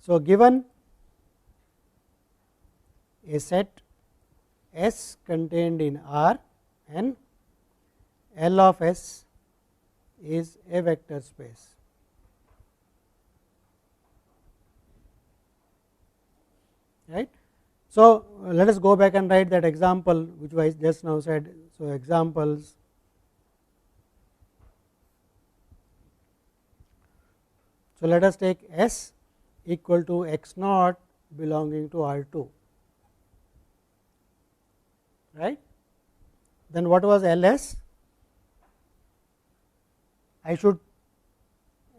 So, given a set S contained in R and L of S is a vector space. Right. So, let us go back and write that example which I just now said. So, examples. So, let us take S equal to x naught belonging to R 2, right. Then what was L S? I should,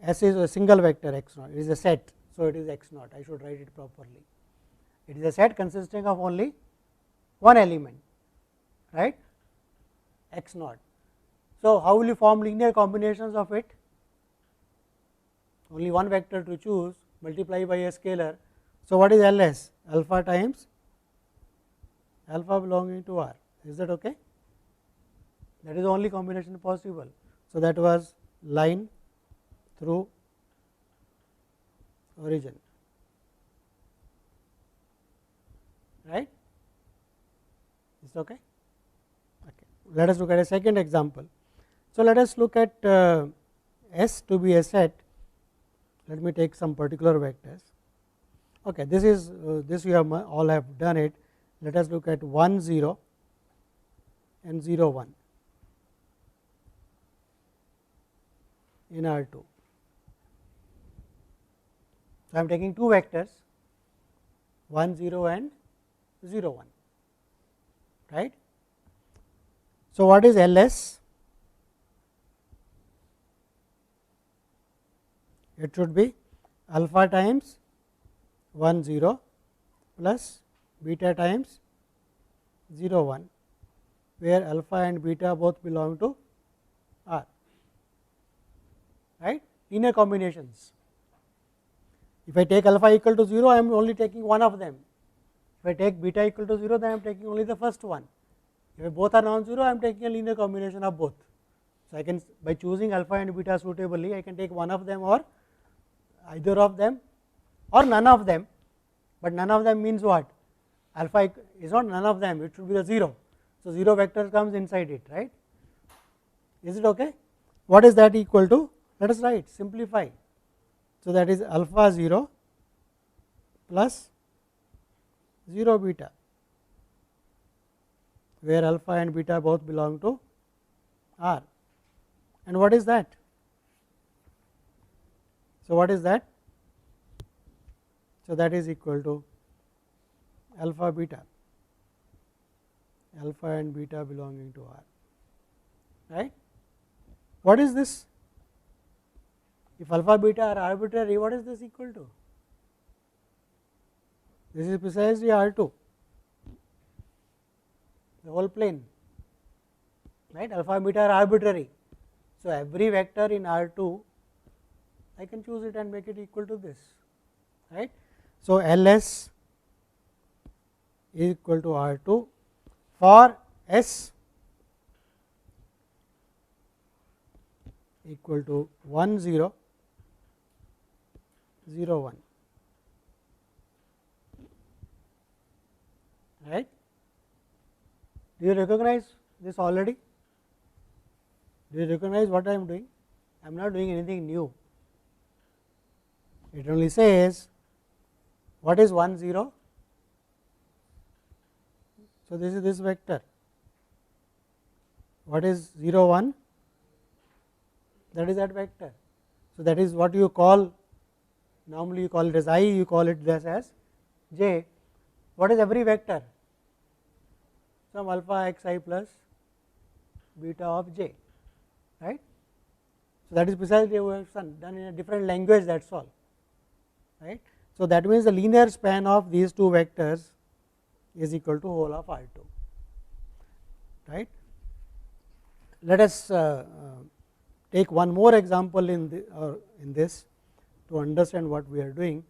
S is a single vector x naught, it is a set. So, it is x naught, I should write it properly. It is a set consisting of only one element, right, x naught. So, how will you form linear combinations of it? Only one vector to choose, multiply by a scalar. So, what is L S? Alpha times alpha belonging to R, is that okay? That is the only combination possible. So, that was line through origin, right, is okay? Okay. Let us look at a second example. So, let us look at S to be a set. Let me take some particular vectors. Okay, this is this we have all have done it. Let us look at 1 0 and 0 1 in R 2. So, I am taking two vectors 1 0 and 0 1, right. So, what is L S? It should be alpha times 1 0 plus beta times 0 1, where alpha and beta both belong to R, right, linear combinations. If I take alpha equal to 0, I am only taking one of them. If I take beta equal to 0, then I am taking only the first one. If both are non-zero, I am taking a linear combination of both. So, I can, by choosing alpha and beta suitably, I can take one of them or either of them or none of them, but none of them means what? Alpha is not none of them, it should be the 0. So, 0 vector comes inside it, right. Is it okay? What is that equal to? Let us write, simplify. So, that is alpha 0 plus 0 beta, where alpha and beta both belong to R. And what is that? So, what is that? So, that is equal to alpha beta, alpha and beta belonging to R, right. What is this? If alpha beta are arbitrary, what is this equal to? This is precisely R 2, the whole plane, right. Alpha beta are arbitrary. So, every vector in R 2, I can choose it and make it equal to this, right. So, L S is equal to R 2 for S equal to 1 0 0 1, right. Do you recognize this already? Do you recognize what I am doing? I am not doing anything new. It only says what is 1 0. So, this is this vector. What is 0 1? That is that vector. So, that is what you call, normally you call it as I, you call it this as j. What is every vector? Some alpha x I plus beta of j, right. So, that is precisely what we have done in a different language, that is all, right. So, that means the linear span of these two vectors is equal to whole of R 2, right. Let us take one more example in this to understand what we are doing.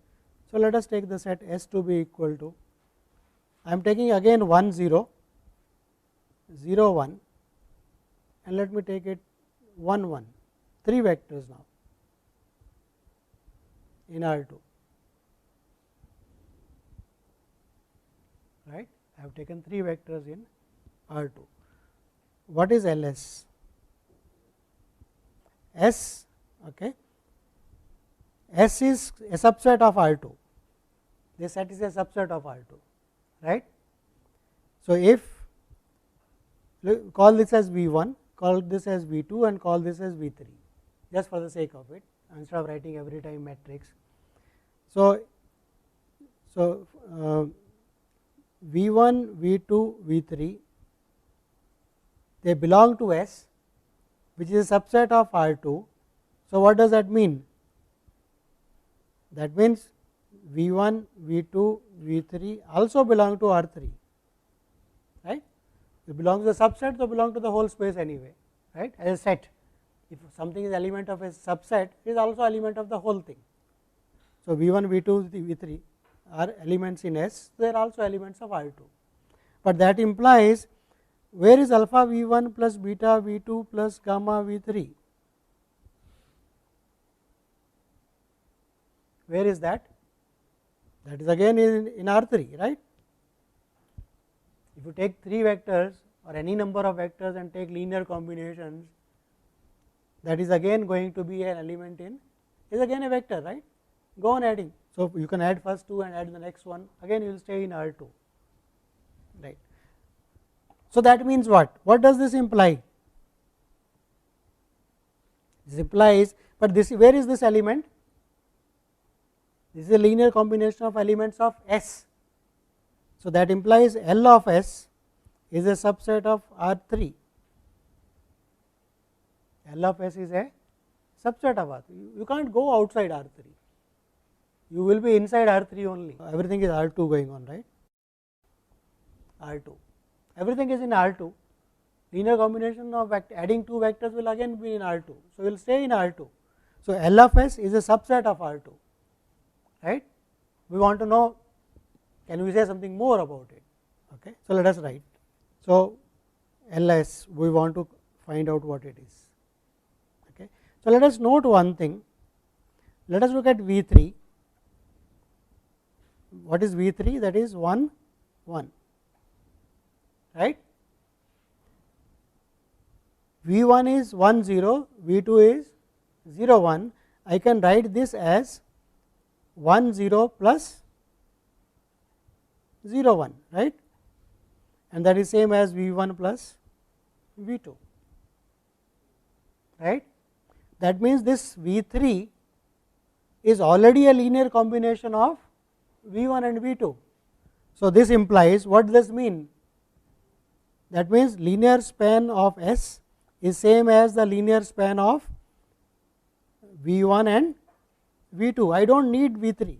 So, let us take the set S to be equal to, I am taking again 1 0 0 1 and let me take it 1 1, 3 vectors now in R 2, right. I have taken 3 vectors in R 2. What is LS? S, okay. S is a subset of R 2, this set is a subset of R 2, right. So, if call this as V 1, call this as V 2 and call this as V 3, just for the sake of it, instead of writing every time matrix. So, V 1, V 2, V 3, they belong to S, which is a subset of R 2. So, what does that mean? That means V 1, V 2, V 3 also belong to R 3, right. It belongs to the subset, so belong to the whole space anyway, right, as a set. If something is element of a subset, it is also element of the whole thing. So, V 1, V 2, V 3 are elements in S, they are also elements of R 2, but that implies where is alpha V 1 plus beta V 2 plus gamma V 3? Where is that? That is again in R 3, right. If you take 3 vectors or any number of vectors and take linear combinations, that is again going to be an element in, is again a vector, right. Go on adding. So, you can add first 2 and add the next one, again you will stay in R 2, right. So, that means what? What does this imply? This implies, but this, where is this element? This is a linear combination of elements of S. So, that implies L of S is a subset of R 3. L of S is a subset of R 3. You can't go outside R 3. You will be inside R 3 only. Everything is R 2 going on, right? R 2. Everything is in R 2. Linear combination of adding 2 vectors will again be in R 2. So, we will stay in R 2. So, L of S is a subset of R 2, right. We want to know, can we say something more about it? Okay. So, let us write. So, LS, we want to find out what it is. Okay. So, let us note one thing. Let us look at V 3. What is V 3? That is 1, 1, right. V 1 is 1, 0, V 2 is 0, 1. I can write this as 1, 0 plus 0, 1, right, and that is same as V 1 plus V 2, right. That means, this V 3 is already a linear combination of V 1 and V 2. So, this implies, what does this mean? That means, linear span of S is same as the linear span of V 1 and V 2. I do not need V 3,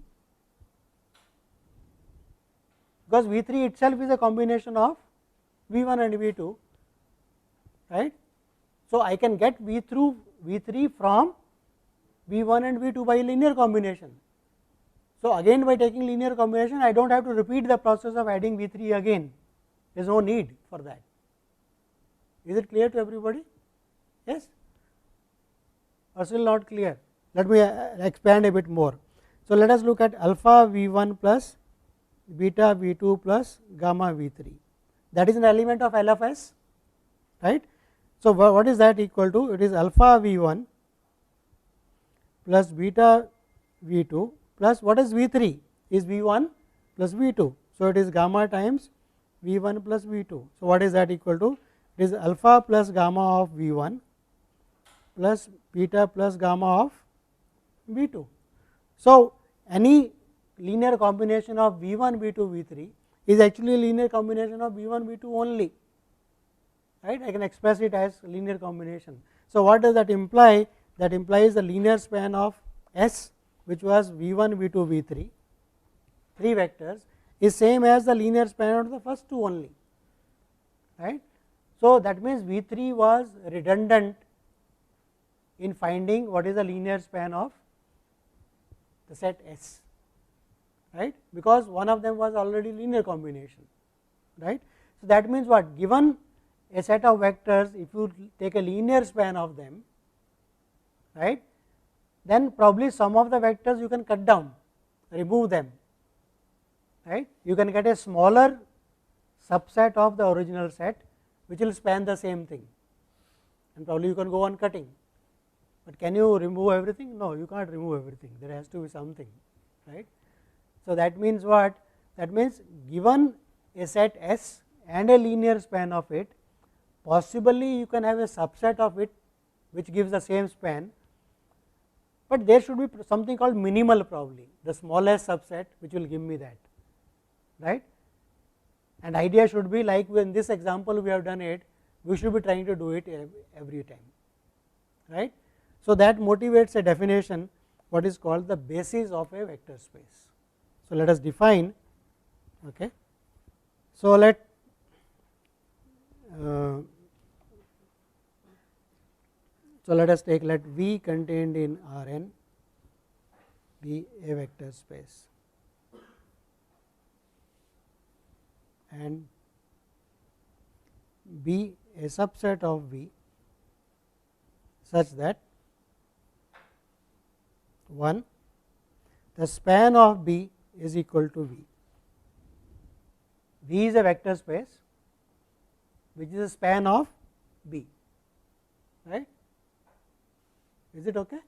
because V 3 itself is a combination of V 1 and V 2, right. So, I can get V 3 from V 1 and V 2 by linear combination. So, again by taking linear combination, I do not have to repeat the process of adding V 3 again, there is no need for that. Is it clear to everybody? Yes, or still not clear? Let me expand a bit more. So, let us look at alpha V 1 plus beta V 2 plus gamma V 3, that is an element of L of S, right. So, what is that equal to? It is alpha V 1 plus beta V 2 plus what is V 3? Is V 1 plus V 2. So, it is gamma times V 1 plus V 2. So, what is that equal to? It is alpha plus gamma of V 1 plus beta plus gamma of V 2. So, any linear combination of V 1, V 2, V 3 is actually a linear combination of V 1, V 2 only, right. I can express it as linear combination. So, what does that imply? That implies the linear span of S, which was V 1, V 2, V 3, 3 vectors, is same as the linear span of the first 2 only, right. So, that means, V 3 was redundant in finding what is the linear span of the set S, right, because one of them was already linear combination, right. So, that means what? Given a set of vectors, if you take a linear span of them, right, then probably some of the vectors you can cut down, remove them, right. You can get a smaller subset of the original set which will span the same thing, and probably you can go on cutting, but can you remove everything? No, you can't remove everything, there has to be something, right. So, that means what? That means given a set S and a linear span of it, possibly you can have a subset of it which gives the same span, but there should be something called minimal, probably the smallest subset which will give me that, right. And idea should be like in this example we have done it, we should be trying to do it every time, right. So, that motivates a definition what is called the basis of a vector space. So, let us define. Okay. So, let us take, let V contained in R n be a vector space, and be a subset of V such that 1, the span of B is equal to V. V is a vector space which is a span of B, right. Is it okay?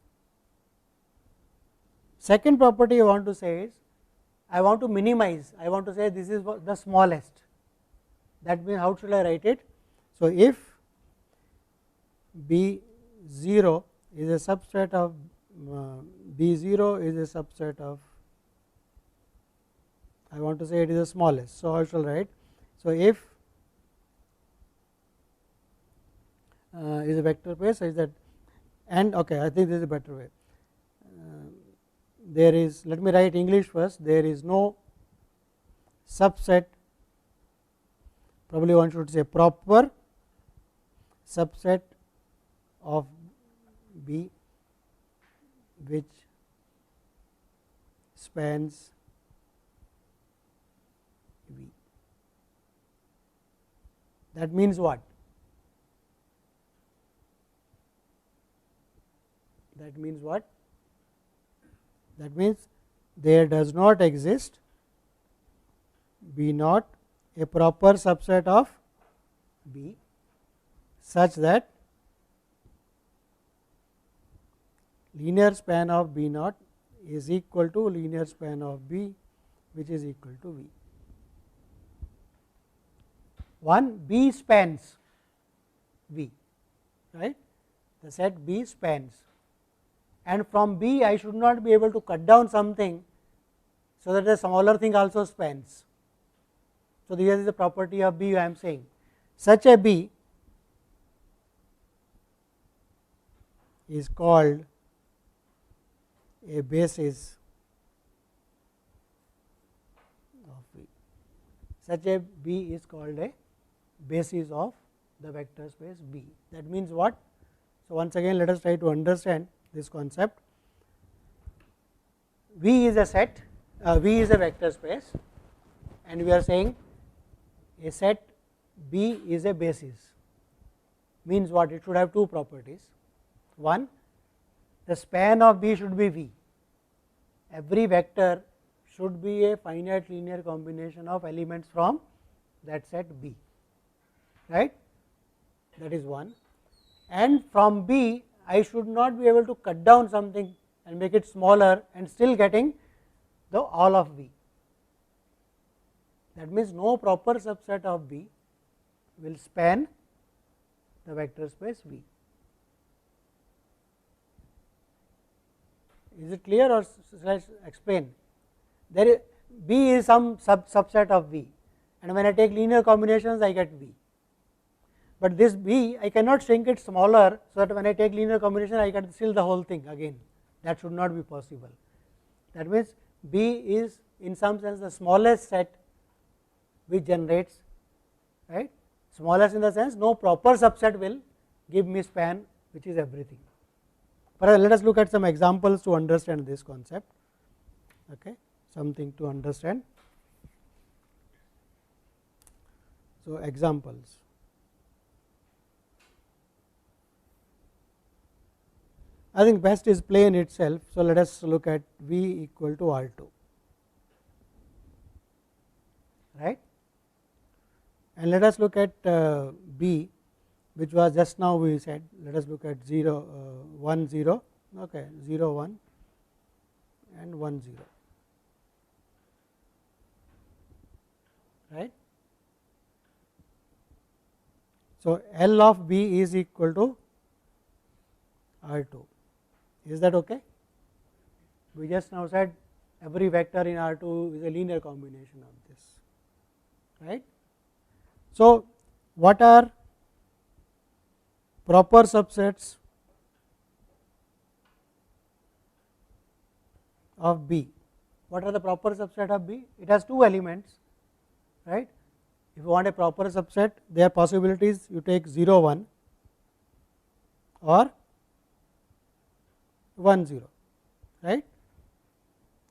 Second property I want to say is, I want to minimize, I want to say this is the smallest, that means how should I write it? So, if B 0 is a subset of B 0 is a subset of, I want to say it is the smallest. So, I shall write. So, if is a vector space such that, and okay, I think this is a better way. There is, let me write English first, there is no subset, probably one should say proper subset of B which spans V. That means what? That means what? That means there does not exist B naught a proper subset of B such that linear span of B naught is equal to linear span of B which is equal to V. 1, B spans V, right, the set B spans, and from B I should not be able to cut down something so that the smaller thing also spans. So, this is the property of B I am saying, such a B is called a basis of V. Such a B is called a basis of the vector space B. That means what? So, once again let us try to understand this concept. V is a set, V is a vector space, and we are saying a set B is a basis, means what? It should have two properties. One, the span of B should be V, every vector should be a finite linear combination of elements from that set B, right, that is one. And from B I should not be able to cut down something and make it smaller and still getting the all of V. That means no proper subset of B will span the vector space V. Is it clear, or shall I explain? There is B is some subset of V, and when I take linear combinations I get V. But this B I cannot shrink it smaller, so that when I take linear combination I get still the whole thing again, that should not be possible. That means B is in some sense the smallest set which generates, right, smallest in the sense no proper subset will give me span which is everything. But let us look at some examples to understand this concept, okay, something to understand. So, examples. I think best is plane itself. So, let us look at V equal to R 2, right. and let us look at B, which was just now we said. Let us look at 0 1 0, okay, 0 1 and 1 0, right. So, L of B is equal to R 2, is that okay? We just now said every vector in R 2 is a linear combination of this, right. So, what are proper subsets of B? What are the proper subset of B? It has two elements, right. If you want a proper subset, there are possibilities, you take 0 1 or 1 0, right.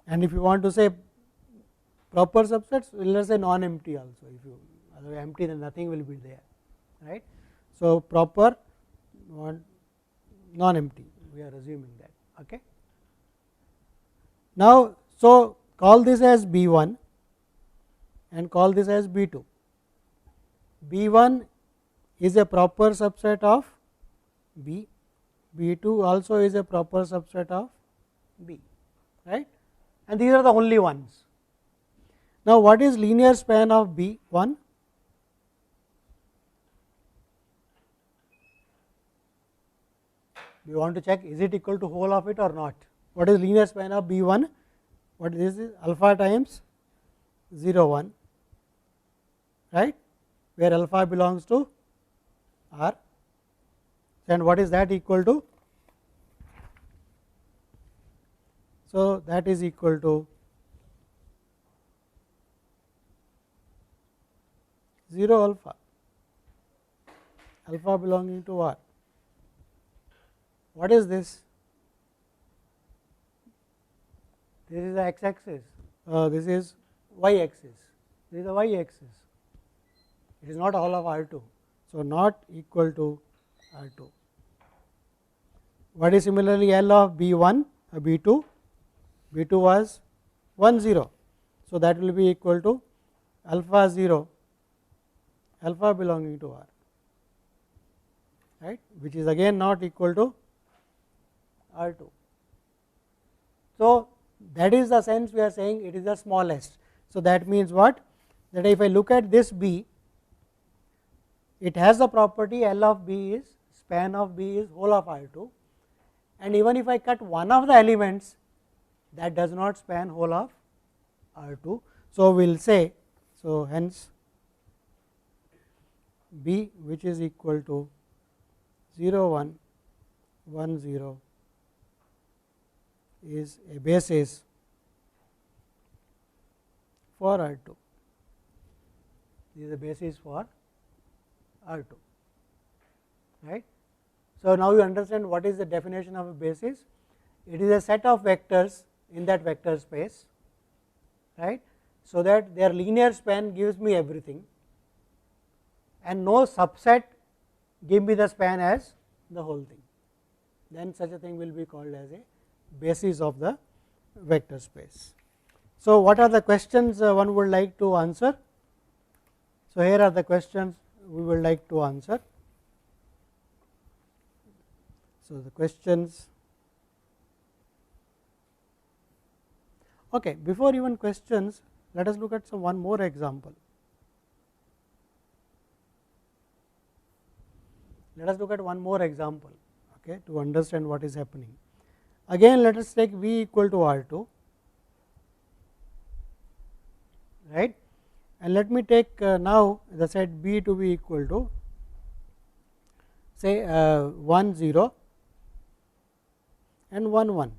And if you want to say proper subsets, let us say non-empty also. If you are empty, then nothing will be there, right. So, proper non-empty, we are assuming that. Okay. Now, so call this as B 1 and call this as B 2. B 1 is a proper subset of B, B 2 also is a proper subset of B, right, and these are the only ones. Now, what is linear span of B 1? We want to check, is it equal to whole of it or not. What is linear span of B 1? What this is alpha times 0 1, right, where alpha belongs to R, and what is that equal to? So, that is equal to 0 alpha, alpha belonging to R. What is this? This is the x axis, this is y axis, this is the y axis, it is not all of R 2. So, not equal to R 2. What is similarly L of B 1, B 2? B 2 was 1 0. So, that will be equal to alpha 0, alpha belonging to R, right, which is again not equal to R 2. So, that is the sense we are saying it is the smallest. So, that means what? That if I look at this B, it has the property L of B is span of B is whole of R 2, and even if I cut one of the elements, that does not span whole of R 2. So, we will say, so hence B which is equal to 0 1 1 0 is a basis for R 2, this is a basis for R 2, right. So, now you understand what is the definition of a basis. It is a set of vectors in that vector space, right. So, that their linear span gives me everything and no subset give me the span as the whole thing, then such a thing will be called as a basis of the vector space. So, what are the questions one would like to answer? So, here are the questions we would like to answer. So, the questions, okay, before even questions, let us look at some one more example. Let us look at one more example, okay, to understand what is happening. Again, let us take V equal to R 2, right, and let me take now the set B to be equal to say 1 0 and 1 1,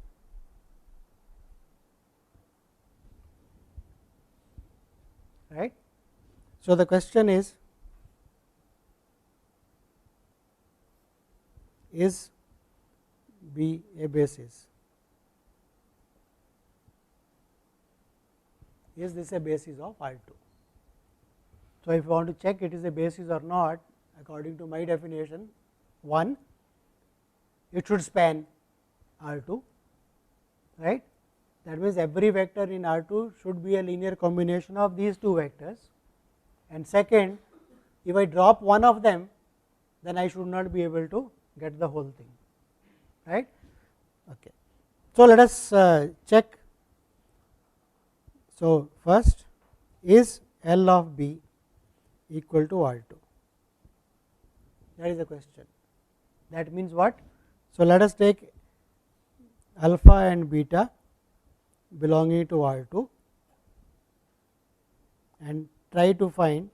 right. So, the question is B a basis? Is this a basis of R 2? So, if you want to check it is a basis or not, according to my definition, 1, it should span R 2, right. That means, every vector in R 2 should be a linear combination of these two vectors, and second, If I drop one of them, then I should not be able to get the whole thing, right. Okay. So, let us check. So, first is L of B equal to R 2, that is the question. That means what? So, let us take alpha and beta belonging to R 2 and try to find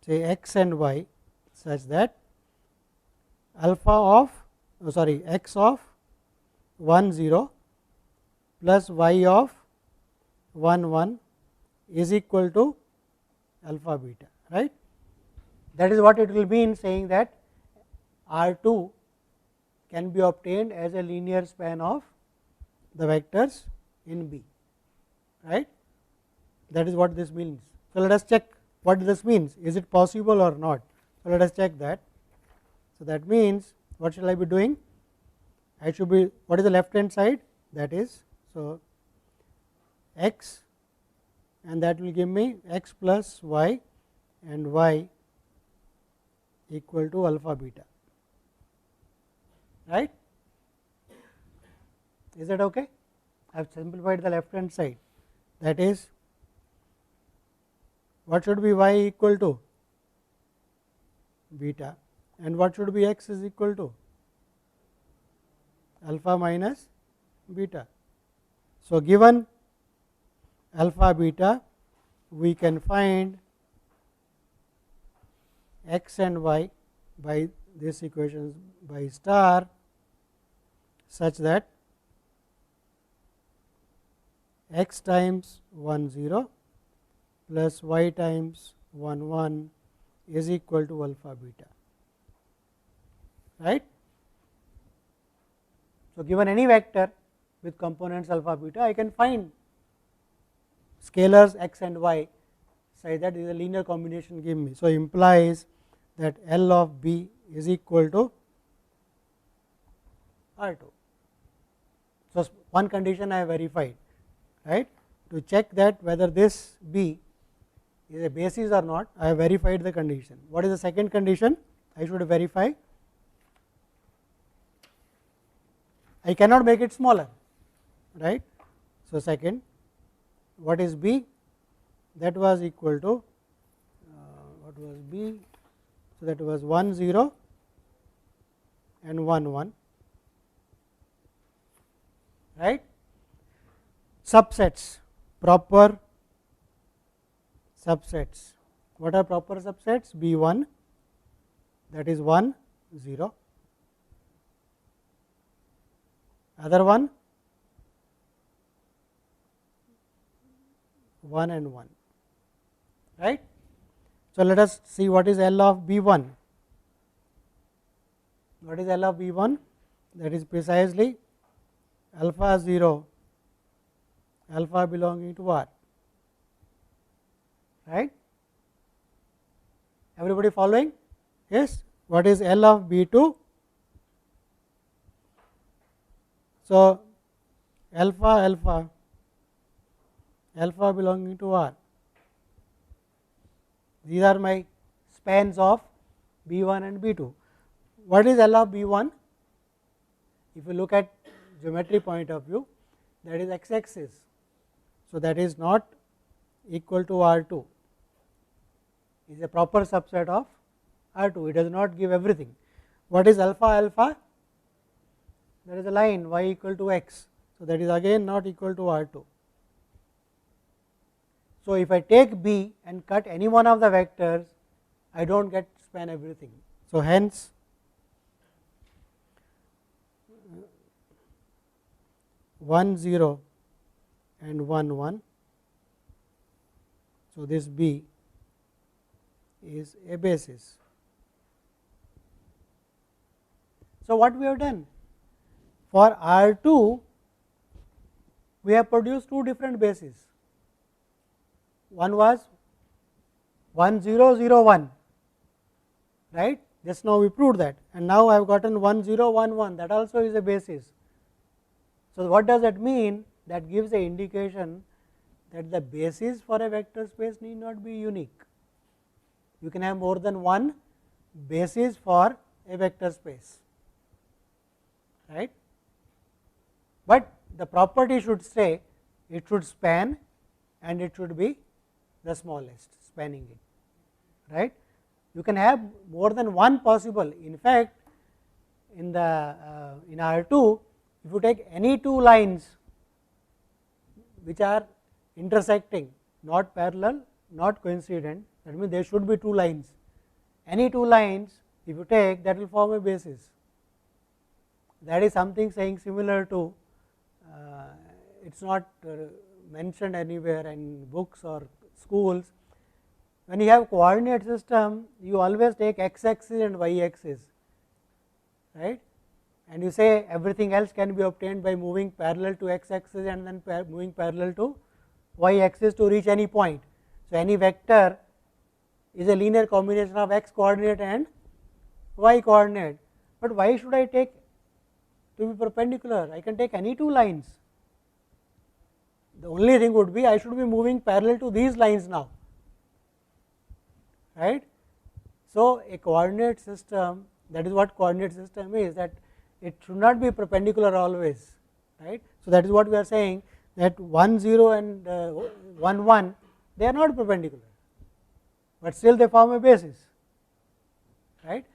say x and y such that alpha of x of 1 0 plus y of 1 1 is equal to alpha beta, right. That is what it will mean, saying that R 2 can be obtained as a linear span of the vectors in B, right. That is what this means. So, let us check what this means, is it possible or not. So, let us check that. So, that means what shall I be doing? I should be, what is the left hand side, that is, so x, and that will give me x plus y and y equal to alpha beta, right. Is that okay? I have simplified the left hand side, that is, what should be y equal to? Beta, and what should be x is equal to? Alpha minus beta. So, given alpha beta, we can find x and y by this equation by star such that x times 1 0 plus y times 1 1 is equal to alpha beta, right. So, given any vector with components alpha beta, I can find scalars x and y such that is a linear combination give me. So, implies that L of B is equal to R 2. So, one condition I have verified, right. To check that whether this B is a basis or not, I have verified the condition. What is the second condition? I should verify. I cannot make it smaller, right. So, second, what is B? That was equal to what was B? So, that was 1 0 and 1 1, right. Subsets, proper subsets. What are proper subsets? B 1, that is 1 0, other one 1 and 1, right. So, let us see what is L of B 1. What is L of B 1? That is precisely alpha 0, alpha belonging to R, right. Everybody following? Yes. What is L of B 2? So, alpha belonging to R. These are my spans of B 1 and B 2. What is L of B 1? If you look at geometry point of view, that is x axis. So, that is not equal to R 2, is a proper subset of R 2, it does not give everything. What is alpha? There is a line y equal to x. So, that is again not equal to R 2. So, if I take B and cut any one of the vectors, I do not get span everything. So, hence 1 0 and 1 1. So, this B is a basis. So, what we have done? For R 2, we have produced two different bases. One was 1 0 0 1, right. Just now we proved that, and now I have gotten 1 0 1 1, that also is a basis. So, what does that mean? That gives a indication that the basis for a vector space need not be unique. You can have more than one basis for a vector space, right. But the property should say it should span and it should be the smallest spanning it, right. You can have more than one possible. In fact, in the in R2, if you take any two lines which are intersecting, not parallel, not coincident, that means there should be two lines. Any two lines, if you take, that will form a basis. That is something saying similar to, it is not mentioned anywhere in books or schools. When you have coordinate system, you always take x axis and y axis, right, and you say everything else can be obtained by moving parallel to x axis and then moving parallel to y axis to reach any point. So, any vector is a linear combination of x coordinate and y coordinate, but why should I take to be perpendicular? I can take any two lines. The only thing would be I should be moving parallel to these lines now, right. So, a coordinate system, that is what coordinate system is, that it should not be perpendicular always, right. So, that is what we are saying, that 1 0 and 1 1, they are not perpendicular, but still they form a basis, right.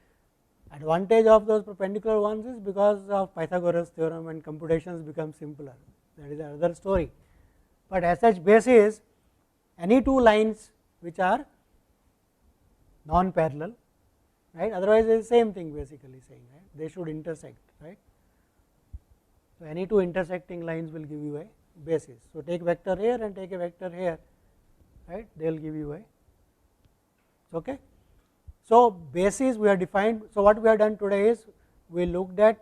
Advantage of those perpendicular ones is because of Pythagoras theorem and computations become simpler, that is another story. But as such basis, any two lines which are non parallel, right, otherwise it is the same thing basically saying, right, they should intersect, right. So, any two intersecting lines will give you a basis. So, take vector here and take a vector here, right, they will give you a, okay. So, basis we have defined. So, what we have done today is we looked at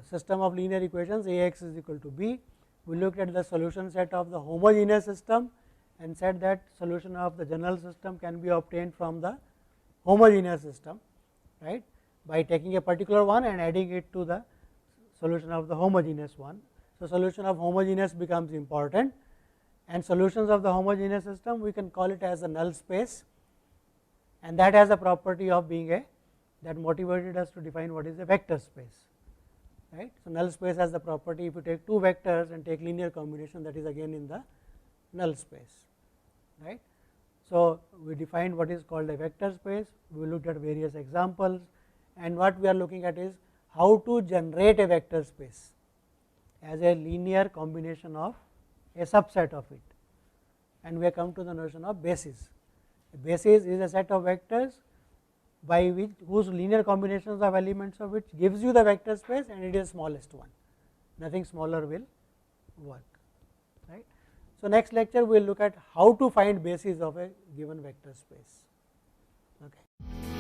system of linear equations A x is equal to b. We looked at the solution set of the homogeneous system and said that solution of the general system can be obtained from the homogeneous system, right, by taking a particular one and adding it to the solution of the homogeneous one. So, solution of homogeneous becomes important, and solutions of the homogeneous system we can call it as a null space, and that has a property of being a, that motivated us to define what is a vector space, right. So, null space has the property, if you take two vectors and take linear combination, that is again in the null space, right. So, we defined what is called a vector space, we looked at various examples, and what we are looking at is how to generate a vector space as a linear combination of a subset of it, and we have come to the notion of basis. A basis is a set of vectors by which whose linear combinations of elements of which gives you the vector space, and it is smallest one, nothing smaller will work, right. So, next lecture we will look at how to find basis of a given vector space. Okay.